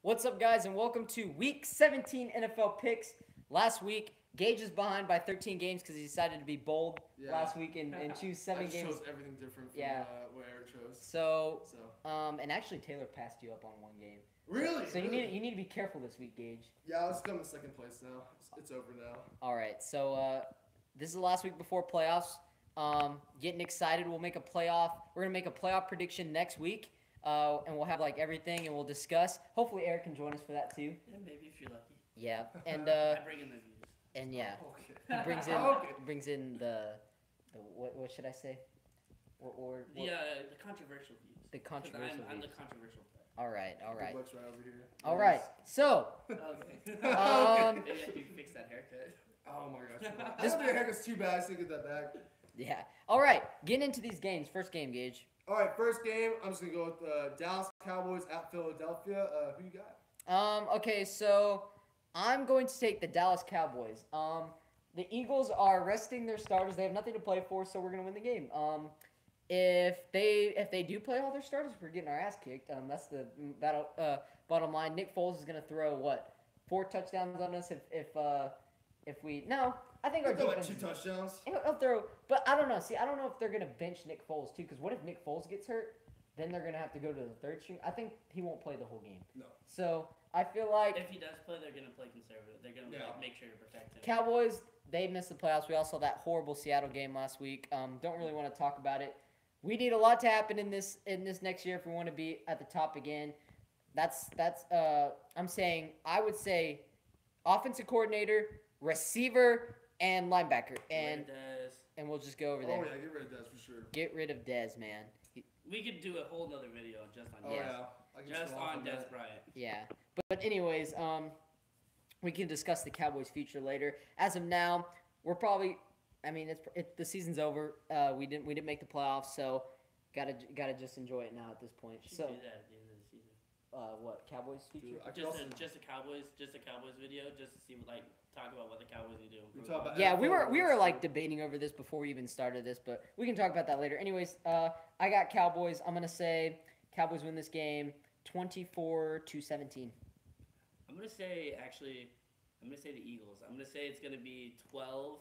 What's up, guys, and welcome to Week 17 NFL Picks. Last week, Gage is behind by 13 games because he decided to be bold last week and choose 7 games. I chose everything different from what Eric chose. So, and actually Taylor passed you up on one game. Really? So you need to be careful this week, Gage. Yeah, let's come in second place now. It's over now. All right, so this is the last week before playoffs. Getting excited. We'll make a playoff. We're gonna make a playoff prediction next week. And we'll have like everything, and we'll discuss. Hopefully, Eric can join us for that too. Yeah, maybe if you're lucky. Yeah, and I bring in the views. and yeah, Okay. he brings in the what should I say? The controversial views. The controversial I'm views. the controversial player. All right. Good luck's right over here. All right. So, Okay. Um, Maybe I can fix that haircut. Oh my gosh. This haircut's too bad. I still get that back. yeah. All right. Getting into these games. First game, Gage. All right, first game. I'm just gonna go with Dallas Cowboys at Philadelphia. Who you got? Okay, so I'm going to take the Dallas Cowboys. The Eagles are resting their starters. They have nothing to play for, so we're gonna win the game. If they do play all their starters, we're getting our ass kicked. That's the bottom line. Nick Foles is gonna throw 4 touchdowns on us if we no. I think our Throw defense. 2 touchdowns. He'll throw, but I don't know. See, I don't know if they're gonna bench Nick Foles too. Because what if Nick Foles gets hurt? Then they're gonna have to go to the third string. I think he won't play the whole game. No. So I feel like If he does play, they're gonna play conservative. They're gonna make sure to protect him. Cowboys, they missed the playoffs. We all saw that horrible Seattle game last week. Don't really want to talk about it. We need a lot to happen in this next year if we want to be at the top again. That's I would say offensive coordinator, receiver, and linebacker, and we'll just go over there. Oh yeah, get rid of Dez for sure. Get rid of Dez, man. We could do a whole nother video just on Oh Dez. yeah. I can Just still off on Dez that. Bryant. Yeah, but anyways, we can discuss the Cowboys' future later. As of now, we're probably. I mean, the season's over. We didn't make the playoffs, so gotta just enjoy it now at this point. Should So, do that at the end of the season. what Cowboys' future? Dude, I could Just also- a Cowboys video, just to see talk about what the Cowboys need to do. We talk about Yeah, we NFL were awards, like too. debating over this before we even started this, but we can talk about that later. Anyways, I got Cowboys. I'm gonna say Cowboys win this game, 24-17. I'm gonna say the Eagles. I'm gonna say it's gonna be 12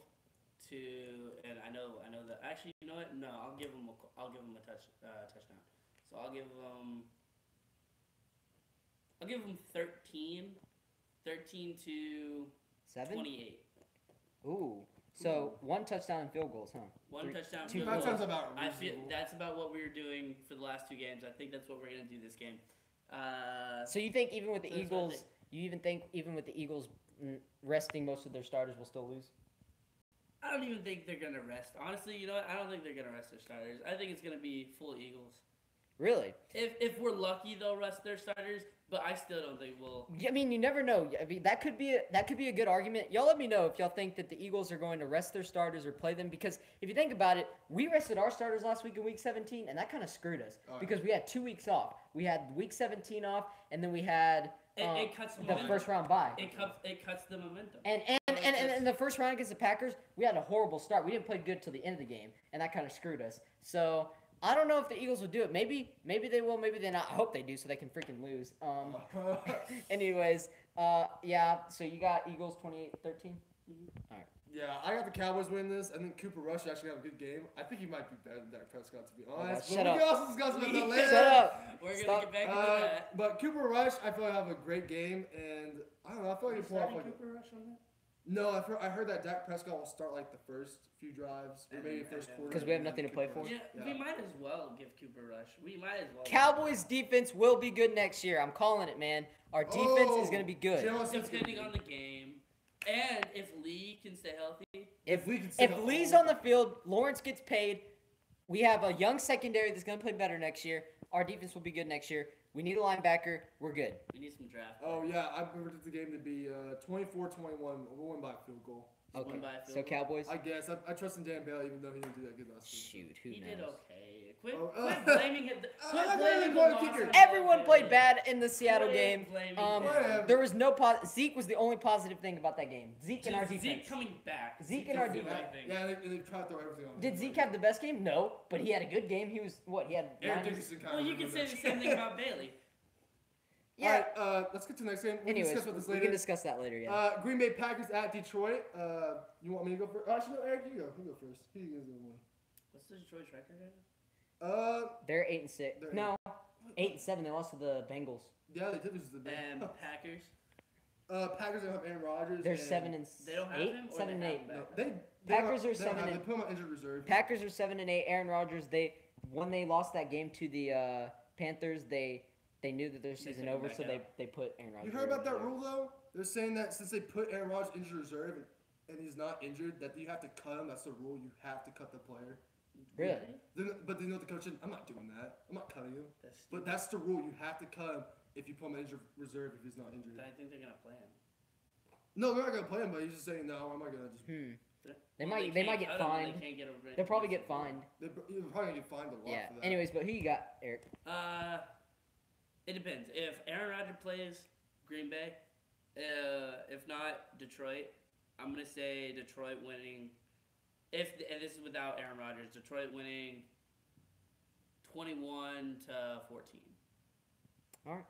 to, and I know that. Actually, you know what? No, I'll give them a touchdown. So I'll give them 13 to 7. 28. Ooh. So 1 touchdown and field goals, huh? One touchdown. two field That goal. sounds about I feel reasonable. that's about what we were doing for the last 2 games. I think that's what we're gonna do this game. So you think even with the That's what I Eagles, think. you even think even with the Eagles resting most of their starters, will still lose? I don't even think they're gonna rest. Honestly, you know what? I don't think they're gonna rest their starters. I think it's gonna be full Eagles. Really? If we're lucky, they'll rest their starters, but I still don't think we'll. I mean, you never know. I mean, that could be a good argument. Y'all let me know if y'all think that the Eagles are going to rest their starters or play them, because if you think about it, we rested our starters last week in Week 17, and that kind of screwed us Oh, yeah. because we had 2 weeks off. We had Week 17 off, and then we had It cuts the momentum. first round bye. It cuts the momentum. And in the first round against the Packers, we had a horrible start. We didn't play good till the end of the game, and that kind of screwed us. So I don't know if the Eagles will do it. Maybe they will. Maybe they not. I hope they do, so they can freaking lose. Anyways, yeah. So you got Eagles 28-13. Yeah, I got the Cowboys winning this. I think Cooper Rush actually have a good game. I think he might be better than Dak Prescott, to be honest. shut But we up. can also discuss about that later. Shut up. We're gonna Stop. get back into that. But Cooper Rush, I feel like have a great game, and I don't know. I feel like he pull off like. Cooper Rush on that? No, I heard that Dak Prescott will start like the first few drives, or maybe the first quarter. 'Cause we have nothing to play for? Yeah, Yeah. we might as well give Cooper Rush. We might as well. Cowboys defense will be good next year. I'm calling it, man. Our defense is going to be good. Depending on the game, and if Lee can stay healthy. If Lee can stay if healthy. Lee's on the field, Lawrence gets paid. We have a young secondary that's going to play better next year. Our defense will be good next year. We need a linebacker. We're good. We need some draft. Oh yeah, I predicted the game to be 24-21. We'll win by a field goal. Okay. Won by a field So goal. Cowboys. I guess I trust in Dan Bailey, even though he didn't do that good last week. Shoot, who He knows? did okay. Quit Oh, blaming him. I Quit thought blaming they the were loss kicker. on Everyone Dan played Bailey. bad in the Seattle Quit game. blaming Whatever. There was no Zeke was the only positive thing about that game. Zeke and our defense. Zeke coming back. Zeke and our does the defense. right thing. Yeah, they try to throw everything on him. Did Zeke have the best game? No, but he had a good game. He was what? He had Eric 9 Dickerson kind Well, of you can say the same thing about Bailey. Yeah. All right, let's get to the next game. We can Anyways, discuss about this we later. can discuss that later. Yeah. Green Bay Packers at Detroit. You want me to go first? Actually, no, Eric, you go. You go first. He is the one. What's the Detroit's record right now? They're 8-6. they're No, 8-7. They lost to the Bengals. Yeah, they did lose to the And Bengals. Packers. Packers don't have Aaron Rodgers. They're and 7 and They don't have 8. him, or 7 they and have 8. him No, back? they Packers don't- are they don't 7 have- and- They put him on injured reserve. Packers are 7 and 8. Aaron Rodgers. When they lost that game to the Panthers, they knew that their season took him over, back so out. they put Aaron Rodgers. You heard about that in. rule though? They're saying that since they put Aaron Rodgers injured reserve and he's not injured, that you have to cut him. That's the rule. You have to cut the player. Really? But they know the coach said, I'm not doing that. I'm not cutting him. That's But that's the rule. You have to cut him if you put him on injured reserve if he's not injured. I think they're gonna play him. No, they're not gonna play him. But he's just saying, no, I'm not gonna just. They Well, might can't get cut him, fined. They can't get a They'll probably get fined. They're probably gonna get fined a lot Yeah. for that. Anyways, but who you got, Eric? It depends. If Aaron Rodgers plays Green Bay, if not Detroit, I'm gonna say Detroit winning. And this is without Aaron Rodgers, Detroit winning 21-14. All right.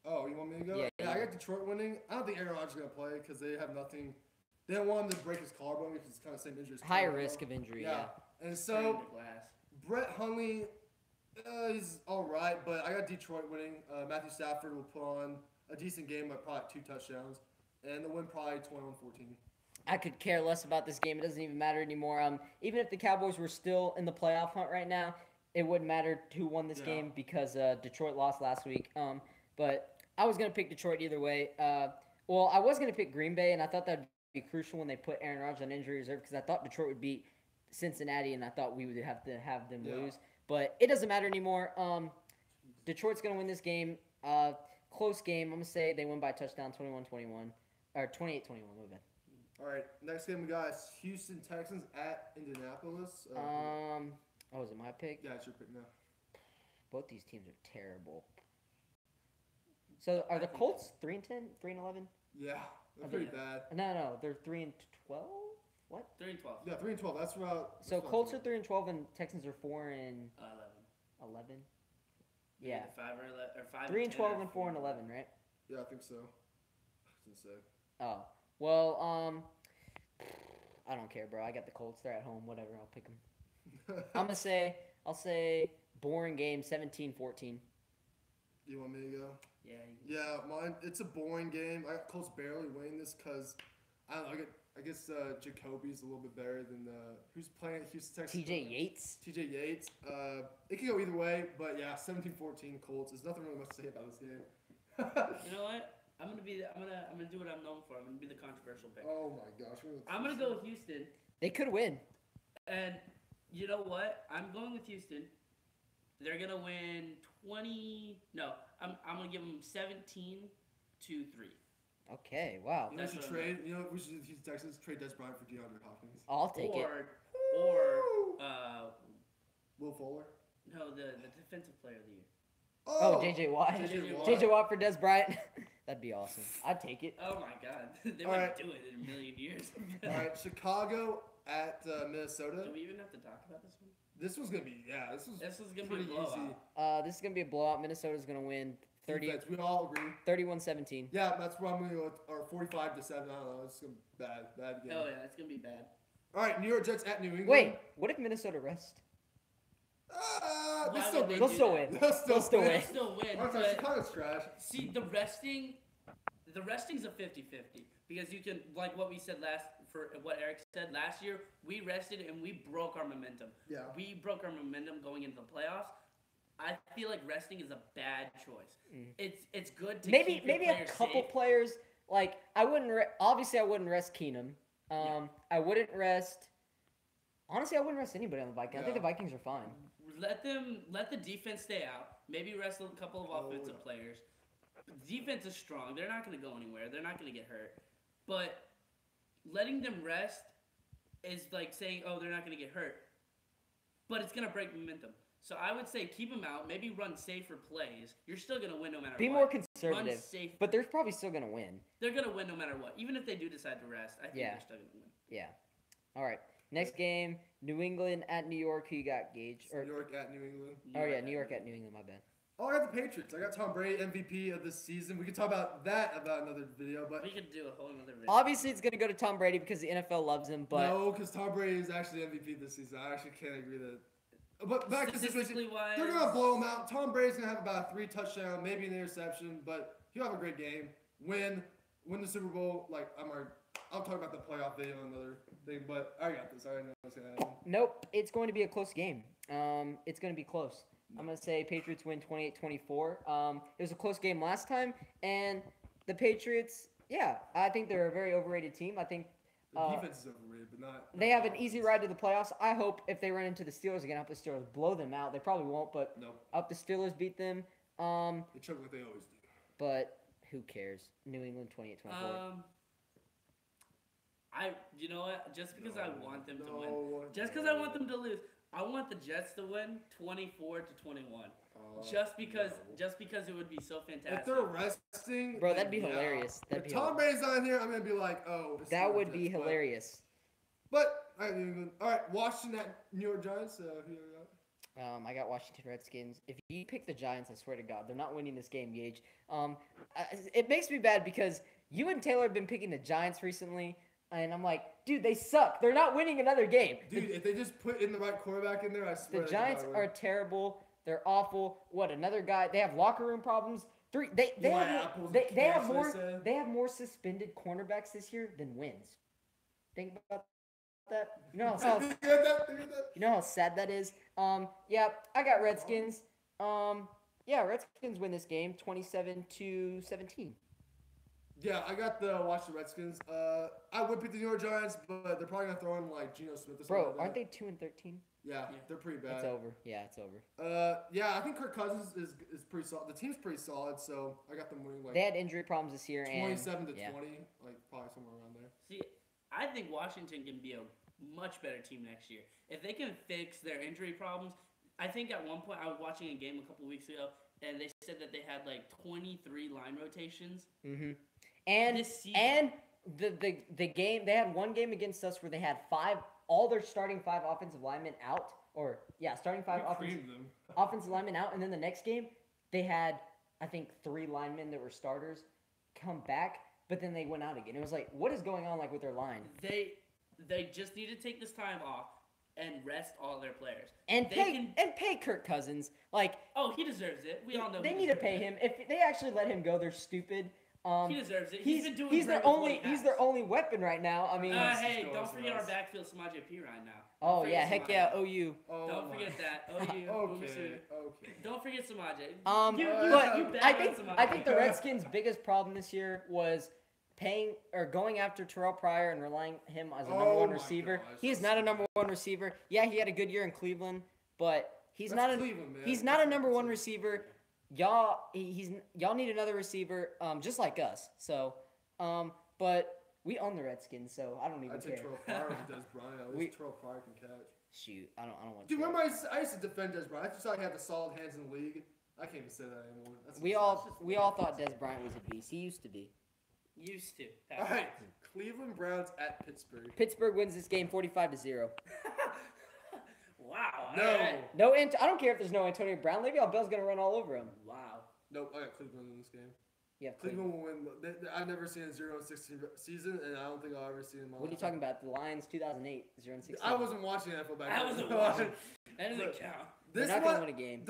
Oh, you want me to go? Yeah, I yeah. got Detroit winning. I don't think Aaron Rodgers is gonna play because they have nothing. They don't want him to break his collarbone because it's kind of same injury. as Higher collarbone. risk of injury. Yeah. And Turn so to glass. Brett Hundley, he's all right, but I got Detroit winning. Matthew Stafford will put on a decent game, but probably 2 touchdowns, and they'll win probably 21-14. I could care less about this game. It doesn't even matter anymore. Even if the Cowboys were still in the playoff hunt right now, it wouldn't matter who won this Yeah. game because Detroit lost last week. But I was gonna pick Detroit either way. Well, I was gonna pick Green Bay, and I thought that'd be crucial when they put Aaron Rodgers on injury reserve because I thought Detroit would beat Cincinnati, and I thought we would have to have them Yeah. lose. But it doesn't matter anymore. Detroit's gonna win this game. Close game. I'm gonna say they win by a touchdown, 21-21 or 28-21. My bad. All right, next game we got is Houston Texans at Indianapolis. Oh, is it my pick? Yeah, it's your pick now. Both these teams are terrible. So are the Colts 3-10, 3-11? Yeah, they're Oh, pretty yeah. bad. No, they're 3-12. What? 3-12. Yeah, 3-12. That's about. So Colts are 3-12 and Texans are 4-11. 11. Yeah, Maybe 5 or 11 or 5. 3-12 and 4-11, right? Yeah, I think so. I was gonna say. Oh, well, I don't care, bro. I got the Colts. They're at home. Whatever. I'll pick them. I'll say boring game, 17-14. You want me to go? Yeah. Yeah, mine. It's a boring game. I got Colts barely winning this because I don't know. I guess Jacoby's a little bit better than who's playing at Houston Texans. TJ Yates. TJ Yates. It can go either way, but yeah, 17-14 Colts. There's nothing really much to say about this game. You know what? I'm gonna do what I'm known for. I'm gonna be the controversial pick. Oh my gosh. I'm gonna go with Houston, They could win. and you know what? I'm going with Houston. They're gonna win 20. No, I'm gonna give them 17-3. Okay. Wow. You know, we That's should what I'm trade. You know, we should Houston Texans trade Des Bryant for DeAndre Hopkins. I'll take it. Or Will Fuller. no, the defensive player of the year. Oh, JJ Watt. JJ Watt. JJ Watt for Des Bryant. That'd be awesome. I'd take it. Oh my God, they All wouldn't right. do it in a million years. All right, Chicago at Minnesota. Do we even have to talk about this one? This was gonna be This is gonna pretty be a blowout. easy. This is gonna be a blowout. Minnesota's gonna win Defense, we all agree. 31-17. Yeah, that's where I'm gonna go. Or 45-7. I don't know. It's gonna be bad game. Oh yeah, it's gonna be bad. All right, New York Jets at New England. Wait, what if Minnesota rest? They Why still would win. they They'll do still that? win. They'll They'll still They win. still win, Okay, but Chicago's trash. see the resting's a 50-50 because you can, like what we said what Eric said last year, we rested and we broke our momentum. Yeah. We broke our momentum going into the playoffs. I feel like resting is a bad choice. It's good to Maybe keep your a players couple safe. players. Like I wouldn't. Obviously, I wouldn't rest Keenum. I wouldn't rest. Honestly, I wouldn't rest anybody on the Vikings. I think the Yeah. Vikings are fine. Let the defense stay out. Maybe rest a couple of offensive players. Defense is strong. They're not going to go anywhere. They're not going to get hurt. But letting them rest is like saying, oh, they're not going to get hurt. But it's going to break momentum. So I would say keep them out. Maybe run safer plays. You're still going to win no matter Be what. more Run conservative. safe. But they're probably still gonna win. They're going to win no matter what. Even if they do decide to rest, I think Yeah. they're still going to win. Yeah. All right. Next game: New England at New York. Who you got, Gage? Or New York at New England. New York at New England. My bad. Oh, I got the Patriots. I got Tom Brady MVP of this season. We can talk about that about another video, but We could do a whole other video. Obviously, it's gonna go to Tom Brady because the NFL loves him. But no, because Tom Brady is actually MVP this season. I actually can't agree that. But back to the situation, Statistically wise, they're gonna blow him out. Tom Brady's gonna have about a 3 touchdown, maybe an interception, but he'll have a great game. Win the Super Bowl. Like I'll talk about the playoff video and another thing, but I got this. I already know what's gonna happen. nope, it's going to be a close game. It's going to be close. I'm going to say Patriots win 28-24. It was a close game last time, and the Patriots, yeah, I think they're a very overrated team. I think The defense is overrated, but not. they have an easy ride to the playoffs. I hope if they run into the Steelers again, I hope the Steelers blow them out. They probably won't, but Nope. I hope the Steelers beat them. They choke like they always do. But who cares? New England 28-24. You know what? Just because I want them to win, No, just because I want them to lose, I want the Jets to win 24-21. Just because it would be so If fantastic. they're resting, Bro, that'd be then hilarious. That'd If be Tom Brady's not here, I'm gonna be like, oh. it's that the would be Jets, but- hilarious. But all right, Washington at New York Giants. Who you got? I got Washington Redskins. If you pick the Giants, I swear to God, they're not winning this game, Gage. It makes me bad because you and Taylor have been picking the Giants recently, and I'm like, dude, they suck. They're not winning another game. Dude, if they just put in the right quarterback in there, I swear. The they Giants could probably are win. terrible. They're awful. What, another guy? They have locker room problems. They Eli have Apple's they, a they have cancer, more they said. they have more suspended cornerbacks this year than wins. Think about that. You know how You get that? You get that? You know how sad that is? Yeah, I got Redskins. Yeah, Redskins win this game 27-17. Yeah, I got the Washington Redskins. I would pick the New York Giants, but they're probably gonna throw in like Geno Smith or something. Bro, like aren't that. they 2-13? Yeah, they're pretty bad. It's over. Yeah, it's over. Yeah, I think Kirk Cousins is pretty solid. The team's pretty solid, so I got them winning like They had injury problems this year, and 27 to yeah. 20, like probably somewhere around there. See, I think Washington can be a much better team next year if they can fix their injury problems. I think at one point I was watching a game a couple weeks ago, and they said that they had like 23 line rotations. Mm-hmm. And This season. and the game they had one game against us where they had all their starting 5 offensive linemen out, or yeah, starting 5 We offensive creamed them. offensive linemen out, and then the next game they had I think 3 linemen that were starters come back, but then they went out again. It was like, what is going on like with their line? They just need to take this time off and rest all their players. And They pay Kirk Cousins. Like Oh, he deserves it. We all know they he need to deserves pay it. him. If they actually let him go, they're stupid. He deserves it. He's been doing he's great their with what only he he's has. their only weapon right now. I mean, Hey, Let's don't go, forget our let's go. backfield, Samaje P right now. oh Don't yeah, forget heck Samaje. yeah, OU. Oh Don't my. forget that. OU. Okay, okay. Don't forget Samaje. But you I bet think on Samaje. I think the Redskins' biggest problem this year was paying or going after Terrell Pryor and relying him as a number Oh one my receiver. gosh, He is that's not a number one receiver. Yeah, he had a good year in Cleveland, but he's That's not a Cleveland, man. he's not a That's number one Cleveland. receiver. Y'all need another receiver, just like us. So, but we own the Redskins, so I don't even I'd take care. Terrell Pryor over Des Bryant. At We- least Terrell Pryor can catch. Shoot, I don't want. Dude, to. remember I used to defend Des Bryant. I just thought he had the solid hands in the league. I can't even say that anymore. That's We insane. all thought Des Bryant was a beast. He used to be. Used to. All right, Cleveland Browns at Pittsburgh. Pittsburgh wins this game 45-0. Wow. No. alright. No, I don't care if there's no Antonio Brown. Le'Veon Bell's gonna run all over him. Wow. Nope, I got Cleveland in this game. Yeah, Cleveland will win. I've never seen a 0-16 season, and I don't think I'll ever see it in my What are you life. talking about? The Lions 2008 0-16. I wasn't watching NFL back I then. wasn't watching. That doesn't count. They're This not one, gonna win a game.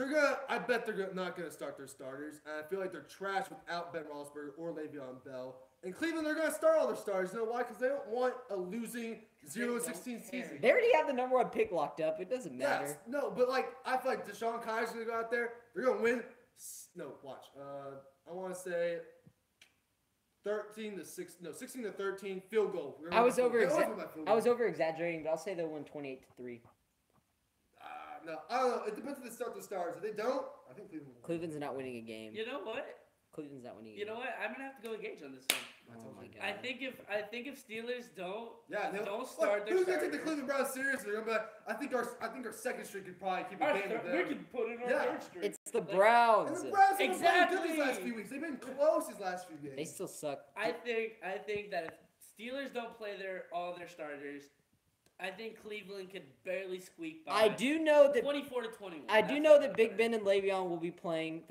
I bet they're not gonna start their starters, and I feel like they're trash without Ben Roethlisberger or Le'Veon Bell. In Cleveland, they're gonna start all their starters. You know why? Because they don't want a losing 0-16 care. season. They already have the number one pick locked up. It doesn't matter. Yes, no, but like I feel like Deshaun Kai's gonna go out there. They're gonna win. No, watch. I want to say 16-13 field goal. We're gonna I was win by over field goal. They always win by field I was goal. over exaggerating, but I'll say they'll win 28-3. No, I don't know. It depends if they start the stars. If they don't, I think Cleveland will win. Cleveland's not winning a game. You know what? Cleveland's not winning a You game. know what? I'm gonna have to go engage on this one. Oh my god. I think if Steelers don't Yeah, don't start their Who's gonna take the starters. Cleveland Browns seriously? They're gonna be like, I think our second string could probably keep a game with them. we can put in our Yeah. third string. It's the And Browns. the Browns have been playing good these last Exactly. few weeks. They've been close these last few games. They still suck. I think that if Steelers don't play all their starters, I think Cleveland could barely squeak by. I do know that 24-21. I do That's know what that I'm Big saying. Ben and Le'Veon will be playing,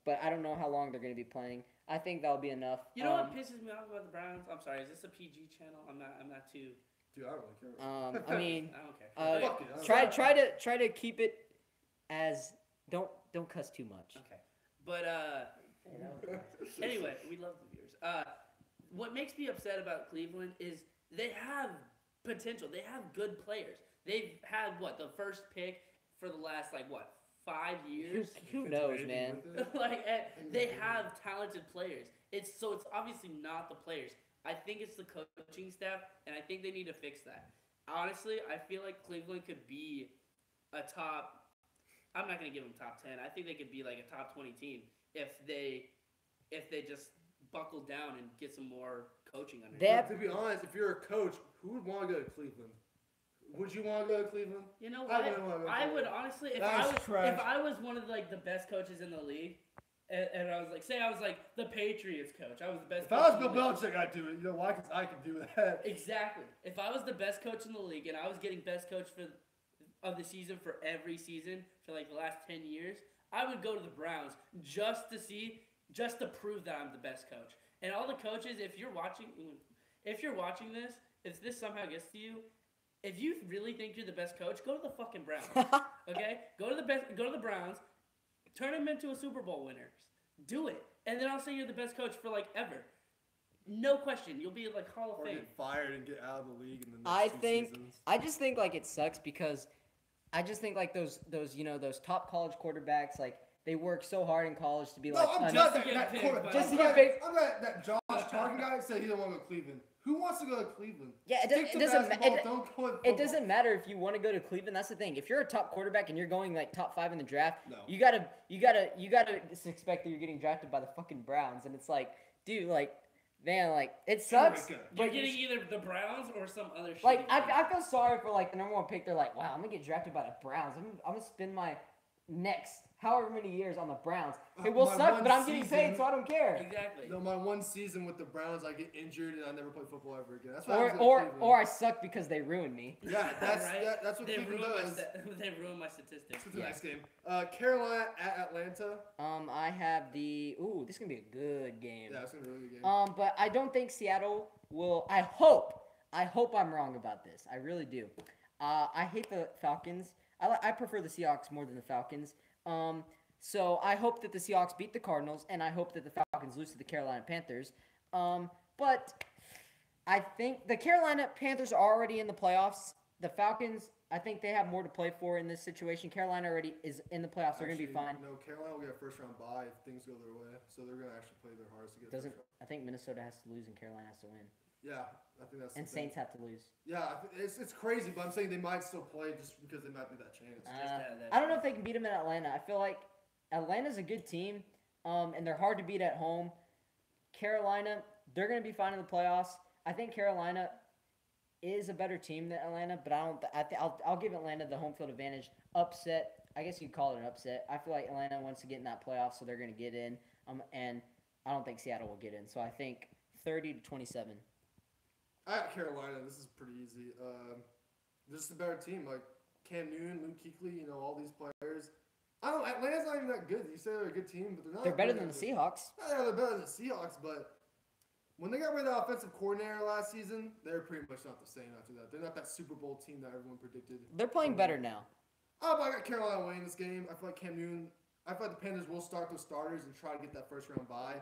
but I don't know how long they're going to be playing. I think that'll be enough. You know what pisses me off about the Browns? I'm sorry. Is this a PG channel? I'm not too. Dude, I don't really care. I mean, I don't care. uh, Fuck it. try to keep it as don't cuss too much. Okay. But anyway, we love the viewers. What makes me upset about Cleveland is they have potential. They have good players. They've had the first pick for the last 5 years. Who knows, man? They have talented players. It's obviously not the players. I think it's the coaching staff, and I think they need to fix that. Honestly, I feel like Cleveland could be a top. I'm not gonna give them top 10. I think they could be like a top 20 team if they just buckle down and get some more coaching under. They have- To be honest, if you're a coach, who would want to go to Cleveland? Would you want to go to Cleveland? You know I what? wouldn't wanna go to I would Cleveland. honestly, That's trash. if I was one of the best coaches in the league, and I was say I was the Patriots coach, I was the best. If I was coach Bill in the league. Belichick, I'd do it. You know why? Because I could do that. Exactly. If I was the best coach in the league and I was getting best coach of the season for every season for the last 10 years, I would go to the Browns just to prove that I'm the best coach. And all the coaches, if you're watching this, if this somehow gets to you, if you really think you're the best coach, go to the fucking Browns. Okay? Go to the Browns, turn them into a Super Bowl winners. Do it. And then I'll say you're the best coach for ever. No question. You'll be Hall of Or Fame. get fired and get out of the league in the next I 2 think seasons. I just think it sucks because I just think those top college quarterbacks they work so hard in college to be No, I'm un- glad to get that picked, quarterback. just to I'm get glad- picked. I'm glad that Josh Tarkin guy said he didn't want to go to Cleveland. Who wants to go to Cleveland? Yeah, Stick it to doesn't basketball, it, don't go to it football. doesn't matter if you want to go to Cleveland. That's the thing. If you're a top quarterback and you're going top 5 in the draft, No. you gotta expect that you're getting drafted by the fucking Browns. And it's dude, man, it sucks. Eureka. You're But getting either the Browns or some other shit. I feel sorry for the number 1 pick. They're wow, I'm gonna get drafted by the Browns. I'm gonna spend my next however many years on the Browns. It will My suck, one but I'm getting paid, season- so I don't care. Exactly. No, my one season with the Browns, I get injured and I never play football ever again. That's why I was at Or Cleveland. I suck because they ruined me. Yeah, that's Right? that's what They Cleveland ruined does. they ruined my statistics. To the Yeah. next game. Carolina at Atlanta. I have this is gonna be a good game. Yeah, it's gonna be a really good game. But I don't think Seattle will. I hope I'm wrong about this. I really do. I hate the Falcons. I prefer the Seahawks more than the Falcons. So I hope that the Seahawks beat the Cardinals, and I hope that the Falcons lose to the Carolina Panthers. But I think the Carolina Panthers are already in the playoffs. The Falcons, I think they have more to play for in this situation. Carolina already is in the playoffs. They're going to be fine. No, Carolina will get a first round bye if things go their way. So they're gonna actually play their hardest to get. Doesn't First round. I think Minnesota has to lose and Carolina has to win, Yeah, I think that's. and the thing. Saints have to lose. Yeah, it's crazy, but I'm saying they might still play just because they might be that chance. I don't know if they can beat them in Atlanta. I feel like Atlanta's a good team, and they're hard to beat at home. Carolina, they're going to be fine in the playoffs. I think Carolina is a better team than Atlanta, but I'll give Atlanta the home field advantage. Upset, I guess you'd call it an upset. I feel like Atlanta wants to get in that playoff, so they're going to get in. And I don't think Seattle will get in. So I think 30-27. At Carolina, this is pretty easy. This is a better team. Like Cam Newton, Luke Kuechly, all these players. I don't. Atlanta's not even that good. You say they're a good team, but they're not. They're better than that the good. Seahawks. Yeah, they're better than the Seahawks, but when they got rid of the offensive coordinator last season, they're pretty much not the same after that. They're not that Super Bowl team that everyone predicted. They're playing better now. Oh, but I got Carolina winning this game. I feel like Cam Newton. I feel like the Panthers will start those starters and try to get that first round bye.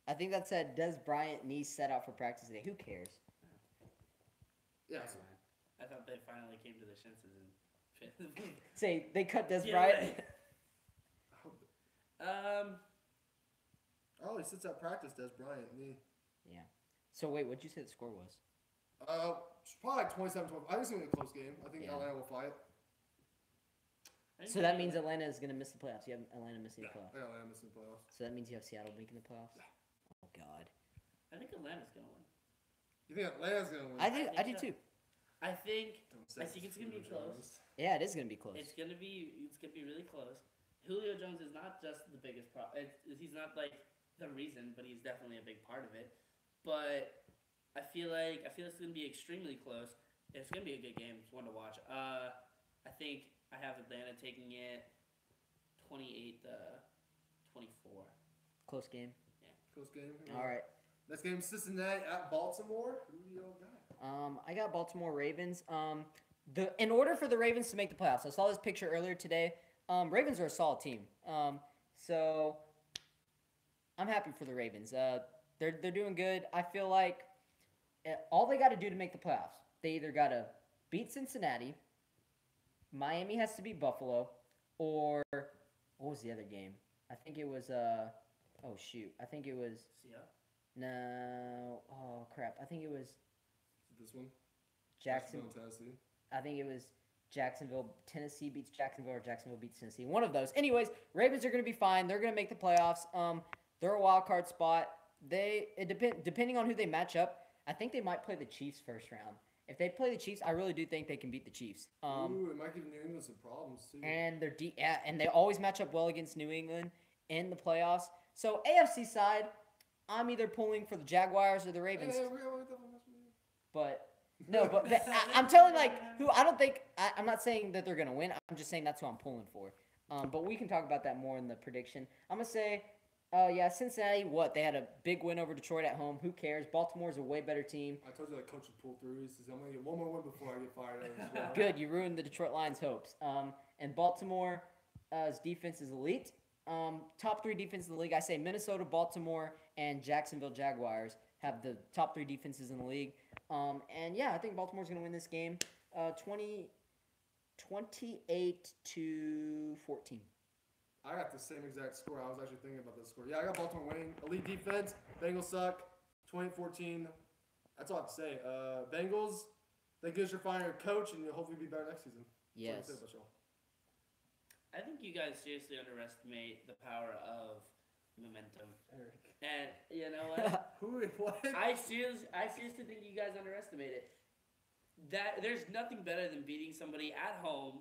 I think that said Des Bryant knees set out for practice today. Who cares? Yeah. Never mind. I thought they finally came to their senses and. Say they cut Des Yeah, Bryant. right. Oh, he sits at practice, Des Bryant. Yeah. So wait, what'd you say the score was? Probably like 27-12. I think it's going to be a close game. I think Yeah. Atlanta will fight. So that means Atlanta is going to miss the playoffs. You have Atlanta missing the playoffs. Yeah, Atlanta missing the playoffs. So that means you have Seattle making the playoffs. Oh God. I think Atlanta's gonna win. You think Atlanta's going to win? I do think so. too. I think Don't say I think it's gonna be Julio close. Jones. Yeah, it is going to be close. It's gonna be really close. Julio Jones is not just the biggest problem. He's not like the reason, but he's definitely a big part of it. But I feel like it's gonna be extremely close. It's gonna be a good game. It's one to watch. I think I have Atlanta taking it 28-24. Close game. Close game. All right. Next game, Cincinnati at Baltimore. Who do y'all got? I got Baltimore Ravens. In order for the Ravens to make the playoffs, I saw this picture earlier today. Ravens are a solid team. So I'm happy for the Ravens. They're doing good. I feel like all they got to do to make the playoffs, they either got to beat Cincinnati, Miami has to beat Buffalo, or what was the other game? I think it was oh shoot. I think it was Seattle. no. Oh crap. I think it was This one. Jacksonville. Tennessee. I think it was Jacksonville. Tennessee beats Jacksonville, or Jacksonville beats Tennessee. One of those. Anyways, Ravens are going to be fine. They're going to make the playoffs. They're a wild card spot. Depending on who they match up, I think they might play the Chiefs first round. If they play the Chiefs, I really do think they can beat the Chiefs. Ooh, it might give New England some problems too. And and they always match up well against New England in the playoffs. So AFC side, I'm either pulling for the Jaguars or the Ravens. But no, but I'm telling who I don't think I'm not saying that they're gonna win. I'm just saying that's who I'm pulling for. But we can talk about that more in the prediction. I'm gonna say, Cincinnati. What they had a big win over Detroit at home. Who cares? Baltimore's a way better team. I told you that coach would pull through. He says, I'm gonna get one more win before I get fired as well. Good, you ruined the Detroit Lions' hopes. And Baltimore's defense is elite. Top 3 defenses in the league. I say Minnesota, Baltimore, and Jacksonville Jaguars have the top 3 defenses in the league. And yeah, I think Baltimore's going to win this game 28-14. I got the same exact score. I was actually thinking about this score. Yeah, I got Baltimore winning. Elite defense. Bengals suck. 2014. That's all I have to say. Bengals, they get your fire coach, and you'll hopefully be better next season. Yes. That's what I say about y'all. I think you guys seriously underestimate the power of momentum. Eric. And you know what? What? I seriously think you guys underestimate it. That there's nothing better than beating somebody at home.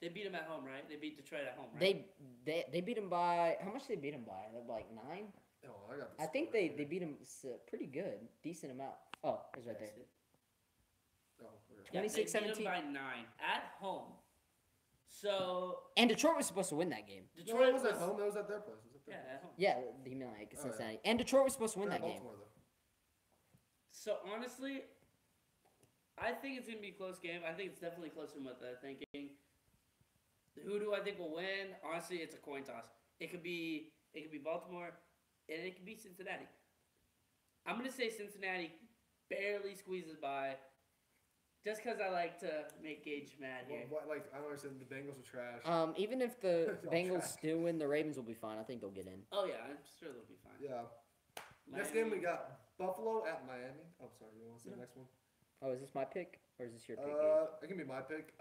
They beat them at home, right? They beat Detroit at home, right? They beat them by how much? Did they beat them by like 9. Oh, I got the I think score they right here. beat them pretty good, decent amount. Oh, it's right there. Oh, okay. Yeah, 26-17. they beat them by 9 at home. So And Detroit was supposed to win that game. No, Detroit it was at home. It was at their place. It was at their Yeah, place. at home. Yeah, you mean like Oh, yeah. Cincinnati. And Detroit was supposed to win They're that at game. Baltimore, though. So honestly, I think it's gonna be a close game. I think it's definitely closer than what they're thinking. Who do I think will win? Honestly, it's a coin toss. It could be Baltimore, and it could be Cincinnati. I'm gonna say Cincinnati barely squeezes by, just because I like to make Gage mad here. Like, I don't understand. The Bengals are trash. Even if the It's all Bengals trash. still win, the Ravens will be fine. I think they'll get in. Oh yeah, I'm sure they'll be fine. Yeah. Next Miami- game we got Buffalo at Miami. Oh, sorry. You want to say the next one? Oh, is this my pick or is this your pick? Gabe? It can be my pick.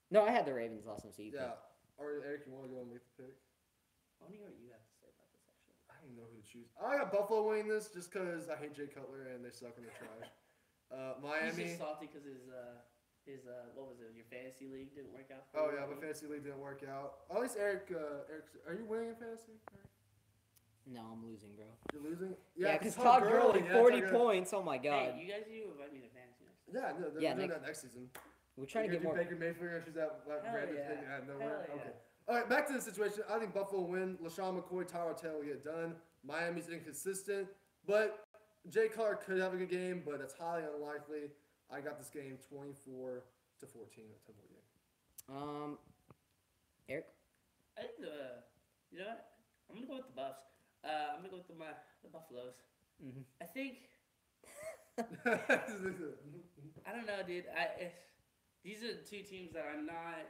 No, I had the Ravens last time, so you Yeah. Or Eric, you want to go and make the pick? I want to hear what you have to say about this actually. I don't even know who to choose. I got Buffalo winning this just because I hate Jay Cutler and they suck in the trash. He's Miami. just salty because his what was it? Your fantasy league didn't work out. Oh yeah, my fantasy league didn't work out. At least Eric, are you winning in fantasy? Eric? No, I'm losing, bro. You're losing. Yeah, because Todd Gurley, yeah, 40 Todd Gurley. points. Oh my god. Hey, you guys need to invite me to fantasy next. Yeah, no, they're Yeah, doing that next season. We're trying to You're get gonna more. do Baker Mayfield, she's that Hell random yeah. thing out of nowhere. Hell yeah. Okay. All right, back to the situation. I think Buffalo will win. LaShawn McCoy, Tyrod Taylor will get it done. Miami's inconsistent, but Jay Cutler could have a good game, but it's highly unlikely. I got this game 24-14, a temple game. Eric. I think you know what? I'm gonna go with the Buffs. I'm gonna go with the Buffaloes. Mm-hmm. I think I don't know, dude. These are the two teams that I'm not.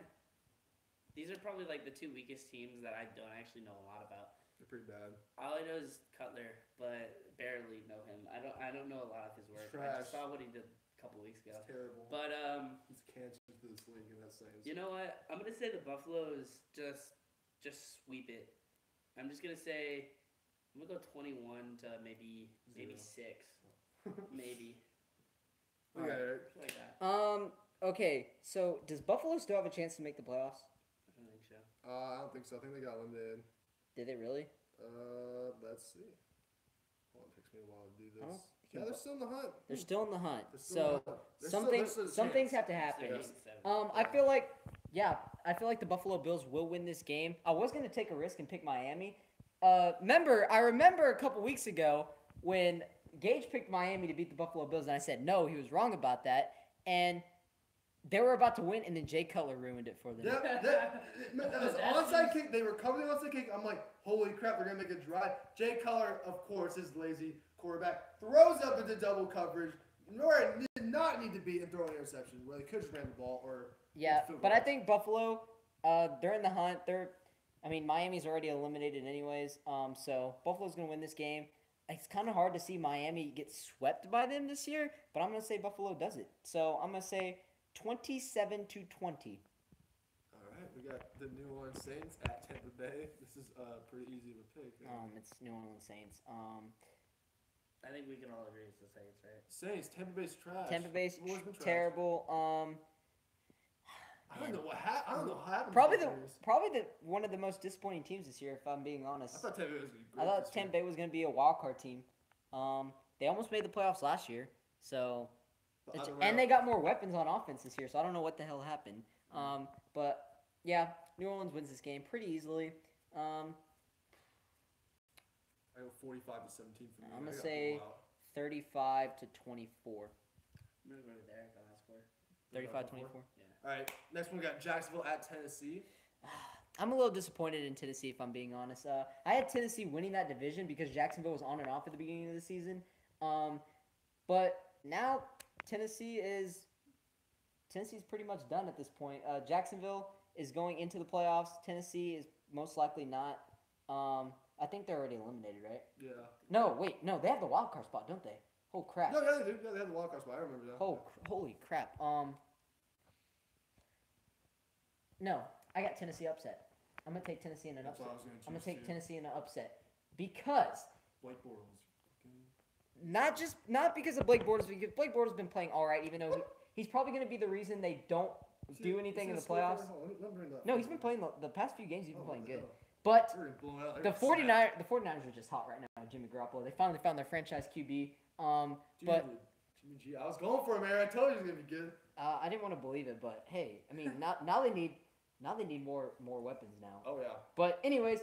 These are probably like the two weakest teams that I don't actually know a lot about. They're pretty bad. All I know is Cutler, but barely know him. I don't know a lot of his work. I just Trash. saw what he did a couple weeks ago. It's terrible. But He's cancer to this league, and that's saying. you know what? I'm gonna say the Buffaloes just sweep it. I'm just gonna say I'm gonna go 21 to maybe 6, maybe We got Eric. something like that. Okay, so does Buffalo still have a chance to make the playoffs? I don't think so. I don't think so. I think they got eliminated. Did they really? Let's see. Hold on, it takes me a while to do I don't this. Yeah, they're still in the hunt. They're still in the hunt. They're still in So the hunt. There's some still- things there's still a some things chance. have to happen. They're 8-7. I feel like I feel like the Buffalo Bills will win this game. I was gonna take a risk and pick Miami. I remember a couple weeks ago when Gage picked Miami to beat the Buffalo Bills, and I said no, he was wrong about that. And they were about to win, and then Jay Cutler ruined it for them. Yeah, that was onside kick. They were covering the onside kick. I'm like, holy crap, they're gonna make a drive. Jay Cutler, of course, is lazy quarterback, throws up into double coverage. Nora did not need to be and throw an interception where they could just ran the ball or Yeah, field but I goals. think Buffalo, they're in the hunt. Miami's already eliminated anyways. So Buffalo's gonna win this game. It's kind of hard to see Miami get swept by them this year, but I'm gonna say Buffalo does it. So I'm gonna say 27-20. All right, we got the New Orleans Saints at Tampa Bay. This is pretty easy of a pick. It's New Orleans Saints. I think we can all agree it's the Saints, right? Saints, Tampa Bay's trash. Tampa Bay's They've always been trash. terrible. I don't know what happened. I don't know what happened. Probably to the the Bears. one of the most disappointing teams this year, if I'm being I honest. thought Tampa Bay was gonna be I great. thought this year. Tampa Bay was gonna be a wild card team. They almost made the playoffs last year, so The other and round- they got more weapons on offense this year. So I don't know what the hell happened. But yeah, New Orleans wins this game pretty easily. I go 45-17 for me. I'm gonna I got say blowout. 35-24. I'm gonna go with Derek on that score. 35-24. All right, next one we got Jacksonville at Tennessee. I'm a little disappointed in Tennessee, if I'm being honest. I had Tennessee winning that division because Jacksonville was on and off at the beginning of the season. But now Tennessee's pretty much done at this point. Jacksonville is going into the playoffs. Tennessee is most likely not. I think they're already eliminated, right? Yeah. No, wait, no, they have the wild card spot, don't they? Oh crap! No, yeah, they do. Yeah, they had the wild card spot. I remember that. Holy crap! No, I got Tennessee upset. I'm gonna take Tennessee in an That's what upset. I was gonna I'm gonna choose, take too. Tennessee in an upset because Blake Bortles. not because of Blake Bortles, because Blake Bortles has been playing all right, even though he's probably gonna be the reason they don't do anything in the playoffs. No, he's been playing the past few games. He's been playing good, but the 49ers are just hot right now. Jimmy Garoppolo. They finally found their franchise QB. But Jimmy G, I was going for him, man. I told you he was gonna be good. I didn't want to believe it, but hey, I mean, now they need more weapons now. Oh yeah. But anyways,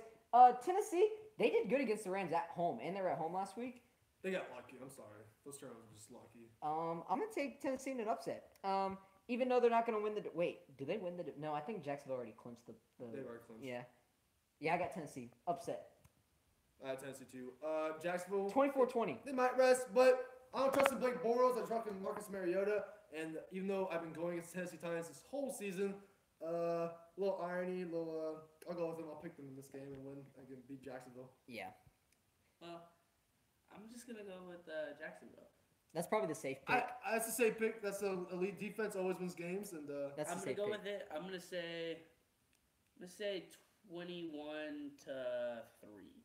Tennessee, they did good against the Rams at home, and they were at home last week. They got lucky. I'm sorry. Those turnovers were just lucky. I'm gonna take Tennessee in an upset. Even though they're not gonna win the wait, do they win the? No, I think Jacksonville already clinched the. They've already clinched. Yeah, I got Tennessee upset. Tennessee too. Jacksonville. 24-20. They might rest, but I don't trust in Blake Bortles. I trust in Marcus Mariota. And even though I've been going against Tennessee Titans this whole season, little irony, I'll go with them. I'll pick them in this game and win. I can beat Jacksonville. Yeah, Well, I'm just gonna go with Jacksonville. that's probably the safe pick. That's a safe pick. That's an elite defense. Always wins games. And That's I'm the gonna safe go pick. with it. I'm gonna say 21-3.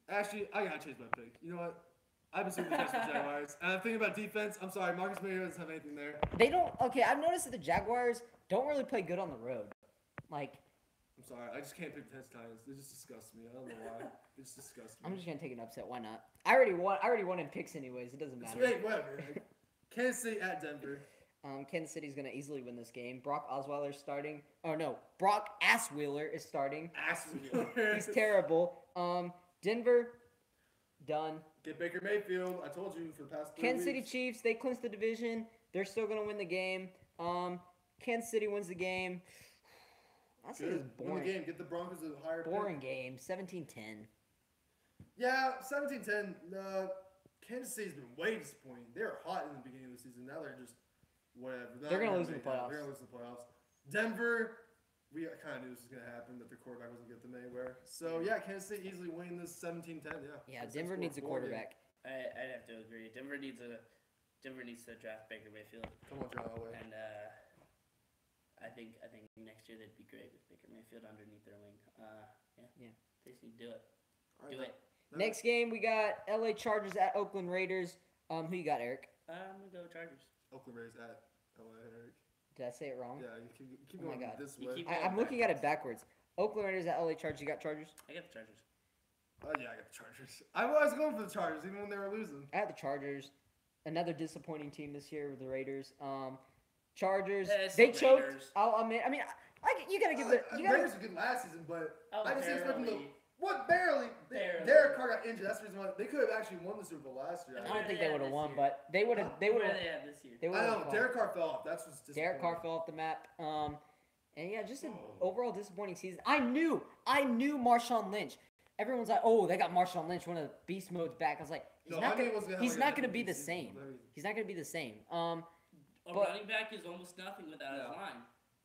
actually, I gotta change my pick. You know what? I've been super against the Jaguars. And I'm thinking about defense. I'm sorry, Marcus Mariota doesn't have anything there. They don't. Okay, I've noticed that the Jaguars don't really play good on the road. Like, I'm sorry. I just can't pick Tennessee Titans. They just disgust me. I don't know why. They just disgust me. I'm just gonna take an upset. Why not? I already won in picks anyways. It doesn't It's matter. great, whatever. Kansas City at Denver. Kansas City's gonna easily win this game. Brock Osweiler's starting. Oh no, Brock Assweiler is starting. He's terrible. Denver, done. Get Baker Mayfield. I told you for the past 3 Kansas City weeks. Chiefs, they clinched the division. They're still gonna win the game. Kansas City wins the game. I say this is Good. Win the boring. game. Get the Broncos a higher pick. Boring game. 17-10. Yeah, 17-10. Kansas City's been way disappointing. They were hot in the beginning of the season. Now they're just whatever. They're gonna lose in the playoffs. They're gonna lose in the playoffs. Denver, we kind of knew this was gonna happen. That their quarterback wasn't gonna get them anywhere. So yeah, Kansas City easily winning this 17-10. Yeah. Yeah, That's Denver score needs a 4 game. quarterback. I'd have to agree. Denver needs to draft Baker Mayfield, Come on, John Elway. and I think next year they'd be great with Baker Mayfield underneath their wing. Yeah. They just need to do it. All Do right, it. now- Next game, we got LA Chargers at Oakland Raiders. Who you got, Eric? I'm gonna go Chargers. Oakland Raiders at LA, Eric. Did I say it wrong? Yeah, you keep Oh my going God. this You way. keep- I'm looking at it backwards. Oakland Raiders at LA Chargers. You got Chargers? I got the Chargers. Oh yeah, I got the Chargers. I was going for the Chargers even when they were losing. I have the Chargers. another disappointing team this year with the Raiders. Chargers. Yeah, it's They the choked. Raiders. I mean, you gotta give it. You gotta. Raiders were good last season, but Oh, I just expect them to. barely. What barely? Barely. Derek Carr got injured. That's the reason why they could have actually won the Super Bowl last year. I Where don't think they they at would have this won, year? but they would have. They would Where have. they at this year? They would I have. know Derek Carr fell off. That's what's disappointing. Derek Carr fell off the map. And yeah, just an overall disappointing season. I knew Marshawn Lynch. Everyone's like, oh, they got Marshawn Lynch, one of the beast modes back. I was like, he's No, not I knew gonna, it was gonna have he's like not a gonna be the season, same. but- He's not gonna be the same. A But- running back is almost nothing without Yeah. his line.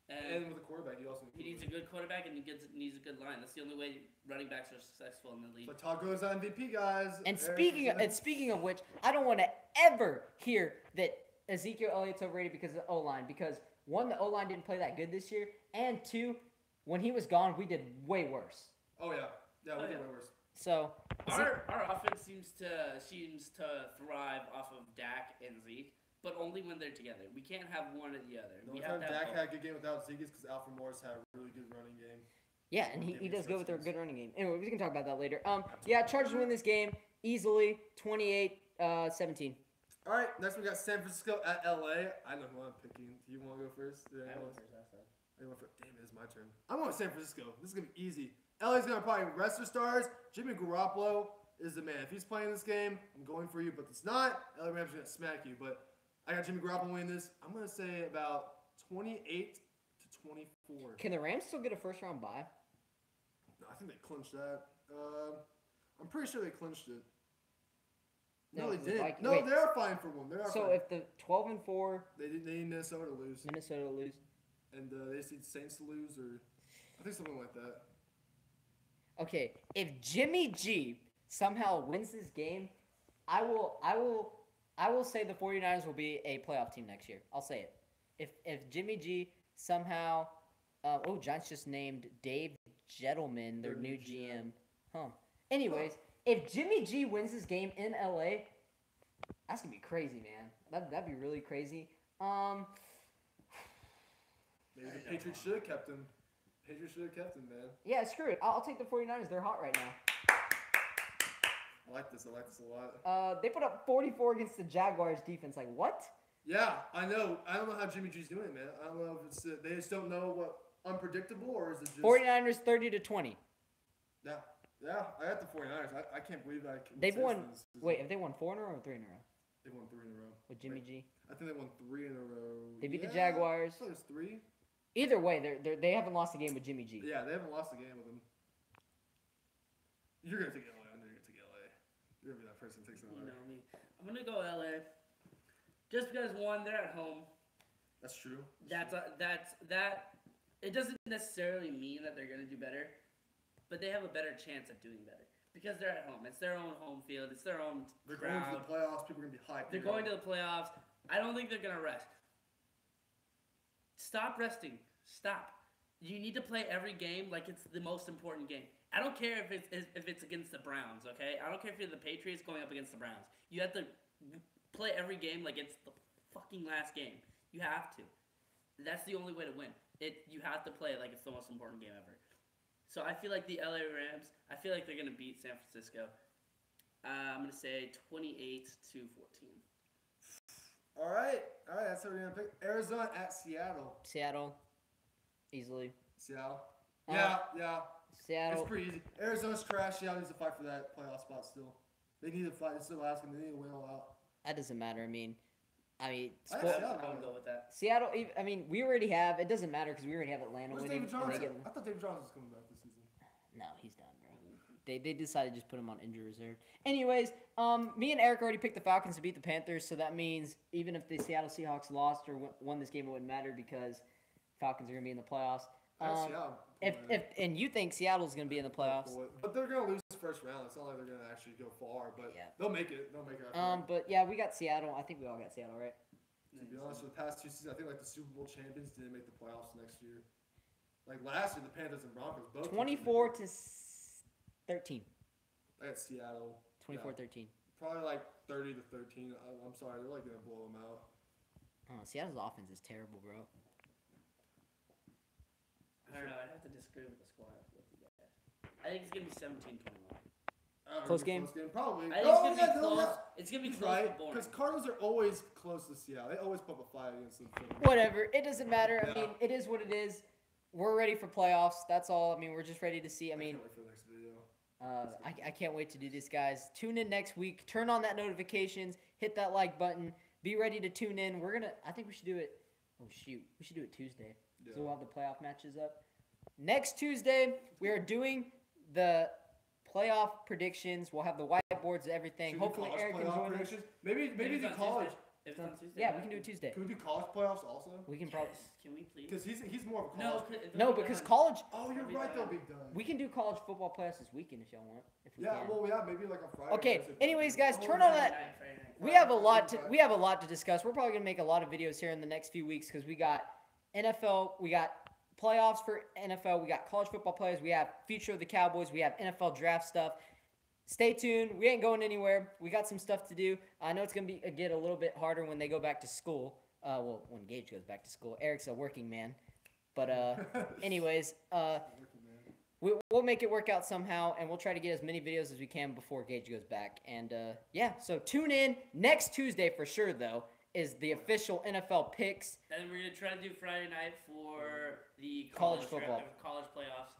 And with a quarterback, he also He needs a good quarterback and needs a good line. That's the only way running backs are successful in the league. But Todd Gurley's on MVP, guys. And Eric speaking of which, I don't want to ever hear that Ezekiel Elliott's overrated because of the O-line. Because one, the O-line didn't play that good this year, and two, when he was gone, we did way worse. Oh yeah, yeah, we Oh, did yeah. way worse. So Our offense seems to thrive off of Dak and Zeke, but only when they're together. We can't have one or the other. The We only have time to have Dak both. had a good game without Zeke is because Alfred Morris had a really good running game. yeah, and he Give does me good with their touchdowns. good running game. Anyway, we can talk about that later. Yeah, Chargers win this game easily, 28-17. All right, next we got San Francisco at LA. I know who I'm picking. Do you want to go first? I went first last time. Damn, it is my turn. I'm going with San Francisco. This is gonna be easy. LA's gonna probably rest their stars. Jimmy Garoppolo is the man. If he's playing this game, I'm going for you. But if it's not, LA Rams are gonna smack you. But I got Jimmy Garoppolo winning this. I'm gonna say about 28-24. Can the Rams still get a first round bye? No, I think they clinched that. I'm pretty sure they clinched it. No, No, they the didn't. Vikings- No, wait. they are fine for one. They are So fine. if the 12-4 They need Minnesota to lose, Minnesota lose, and they just need Saints to lose, or I think something like that. okay, if Jimmy G somehow wins this game, I will say the 49ers will be a playoff team next year. I'll say it. If Jimmy G somehow Giants just named Dave Gettleman their Their new new GM. Huh. Anyways, if Jimmy G wins this game in LA, that's gonna be crazy, man. That'd be really crazy. Maybe the Patriots should have kept him. Patriots should have kept him, man. Yeah, screw it. I'll take the 49ers. They're hot right now. I like this. I like this a lot. They put up 44 against the Jaguars defense. Like, what? Yeah, I know. I don't know how Jimmy G's doing, man. I don't know if it's they just don't know what unpredictable or is it just 49ers 30-20. Yeah, I got the 49ers. I can't believe I can They've say won. this. Wait, have they won 4 in a row or 3 in a row They won 3 in a row. with Jimmy Wait, G? I think they won 3 in a row. They beat the Yeah, Jaguars. I thought it was 3. Either way, they haven't lost a game with Jimmy G. Yeah, they haven't lost a game with him. You're gonna take LA. I know you're gonna take LA. You're gonna be that person who takes You LA. know me. I'm gonna go LA. Just because one, they're at home. That's true. That. It doesn't necessarily mean that they're gonna do better, but they have a better chance at doing better because they're at home. It's their own home field. It's their own They're going to crowd. the playoffs. People are gonna be hyped. They're going to the playoffs. I don't think they're gonna rest. Stop resting. Stop. You need to play every game like it's the most important game. I don't care if it's against the Browns, okay? I don't care if you're the Patriots going up against the Browns. You have to play every game like it's the fucking last game. You have to. That's the only way to win. You have to play it like it's the most important game ever. So I feel like the LA Rams, I feel like they're gonna beat San Francisco. I'm gonna say 28-14. All right. That's what we're gonna pick. Arizona at Seattle. Seattle, easily. Seattle. Uh, Yeah. Seattle. It's pretty easy. Arizona's trash. Seattle needs to fight for that playoff spot still. They need to fight. It's the last game. They need to win all out. That doesn't matter. I mean, I spo- Seattle. I would go with that. Seattle. I mean, we already have. It doesn't matter because we already have Atlanta Where's winning. David and they Johnson? get- I thought David Johnson was coming back this season. No, he's done, bro. They decided to just put him on injury reserve. Anyways, me and Eric already picked the Falcons to beat the Panthers, so that means even if the Seattle Seahawks lost or won this game, it wouldn't matter because Falcons are gonna be in the playoffs. Seattle. If you think Seattle's gonna be in the playoffs, But they're gonna lose the first round. It's not like they're gonna actually go far, but Yeah. they'll make it. They'll make it. After but yeah, we got Seattle. I think we all got Seattle, right? To be honest, for the past 2 seasons, I think like the Super Bowl champions didn't make the playoffs next year. Like last year, the Panthers and Broncos both. 24-13. I got Seattle. 24-13. Probably like 30-13. I'm sorry, they're like gonna blow them out. Oh, Seattle's offense is terrible, bro. I don't know. I'd have to disagree with the score with you guys. I think it's gonna be 17-21. Close game? Probably. I think it's gonna be close. It's gonna be He's close right. but boring. Because Cardinals are always close to Seattle. They always put up a fight against them. Whatever. It doesn't matter. I Yeah. mean, it is what it is. We're ready for playoffs. That's all. I mean, we're just ready to see. I mean, can't wait for the next video. I can't wait to do this, guys. Tune in next week. Turn on that notifications. Hit that like button. Be ready to tune in. I think we should do it. Oh, shoot. We should do it Tuesday. Yeah. So we'll have the playoff matches up. Next Tuesday, we are doing the playoff predictions. We'll have the whiteboards and everything. Should we do Hopefully, college Eric can playoff join us. predictions? Maybe If the it's on college. Tuesday. If it's on Tuesday. Yeah, we can do it Tuesday. Can we do college playoffs also? We can probably. Yes. Can we please? Because he's more of a No, college. No, because college. Oh, you're Every right. time. They'll be done. We can do college football playoffs this weekend if y'all want. If we Yeah. can. Well, yeah. Maybe like a Friday. Okay, Thursday. anyways, guys, Oh, turn yeah. on that. Friday night. We have a lot to discuss. We're probably gonna make a lot of videos here in the next few weeks because we got NFL, we got playoffs for NFL, we got college football players, we have future of the Cowboys, we have NFL draft stuff. Stay tuned. We ain't going anywhere. We got some stuff to do. I know it's gonna get a little bit harder when they go back to school. Well, when Gage goes back to school. Eric's a working man, but anyways, we'll make it work out somehow, and we'll try to get as many videos as we can before Gage goes back. And yeah, so tune in next Tuesday for sure. Though is the official NFL picks. And we're gonna try to do Friday night for the College draft- football. college playoffs.